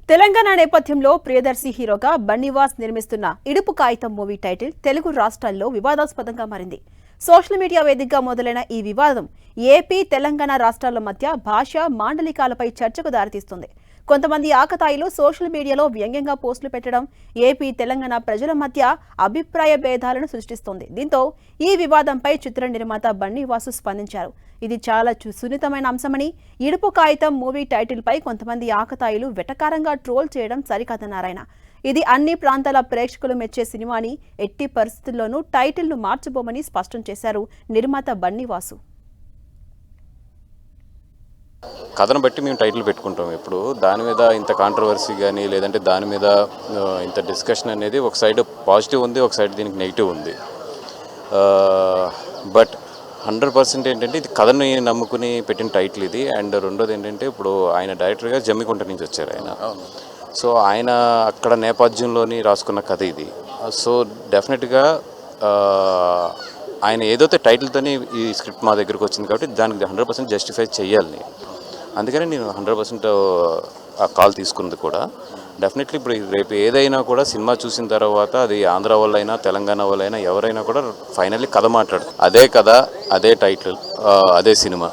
తెలంగాణ నేపథ్యంలో ప్రియదర్శి హీరోగా బన్నీవాస్ నిర్మిస్తున్న ఇడుపు కాగితం మూవీ టైటిల్ తెలుగు రాష్ట్రాల్లో వివాదాస్పదంగా మారింది. సోషల్ మీడియా వేదికగా మొదలైన ఈ వివాదం ఏపీ, తెలంగాణ రాష్ట్రాల మధ్య భాష మాండలికాలపై చర్చకు దారితీస్తుంది. కొంతమంది ఆకతాయిలు సోషల్ మీడియాలో వ్యంగ్యంగా పోస్టులు పెట్టడం ఏపీ, తెలంగాణ ప్రజల మధ్య అభిప్రాయ భేదాలను సృష్టిస్తోంది. దీంతో ఈ వివాదంపై చిత్ర నిర్మాత బన్నీవాసు స్పందించారు. ఇది చాలా సున్నితమైన అంశమని, ఇడుపు కాగితం మూవీ టైటిల్ పై కొంతమంది ఆకతాయిలు వెటకారంగా ట్రోల్ చేయడం సరికాదన్నారాయన. ఇది అన్ని ప్రాంతాల ప్రేక్షకులు మెచ్చే సినిమాని, ఎట్టి పరిస్థితుల్లోనూ టైటిల్ను మార్చబోమని స్పష్టం చేశారు నిర్మాత బన్నీవాసు. కథను బట్టి మేము టైటిల్ పెట్టుకుంటాం. ఇప్పుడు దాని మీద ఇంత కాంట్రవర్సీ కానీ లేదంటే దాని మీద ఇంత డిస్కషన్ అనేది ఒక సైడ్ పాజిటివ్ ఉంది, ఒక సైడ్ దీనికి నెగిటివ్ ఉంది. బట్ 100% ఏంటంటే ఇది కథని నమ్ముకుని పెట్టిన టైటిల్ ఇది. అండ్ రెండోది ఏంటంటే ఇప్పుడు ఆయన డైరెక్టర్గా జమ్మికుంట నుంచి వచ్చారు ఆయన. సో ఆయన అక్కడ నేపథ్యంలోని రాసుకున్న కథ ఇది. సో డెఫినెట్గా ఆయన ఏదైతే టైటిల్తోని ఈ స్క్రిప్ట్ మా దగ్గరకు వచ్చింది కాబట్టి దానికి 100% జస్టిఫై చేయాలి. అందుకని నేను 100% ఆ కాల్ తీసుకుంది కూడా. డెఫినెట్లీ ఇప్పుడు రేపు ఏదైనా కూడా సినిమా చూసిన తర్వాత అది ఆంధ్ర వాళ్ళైనా తెలంగాణ వాళ్ళైనా ఎవరైనా కూడా ఫైనల్లీ కథ మాట్లాడుతుంది. అదే కథ, అదే టైటిల్, అదే సినిమా.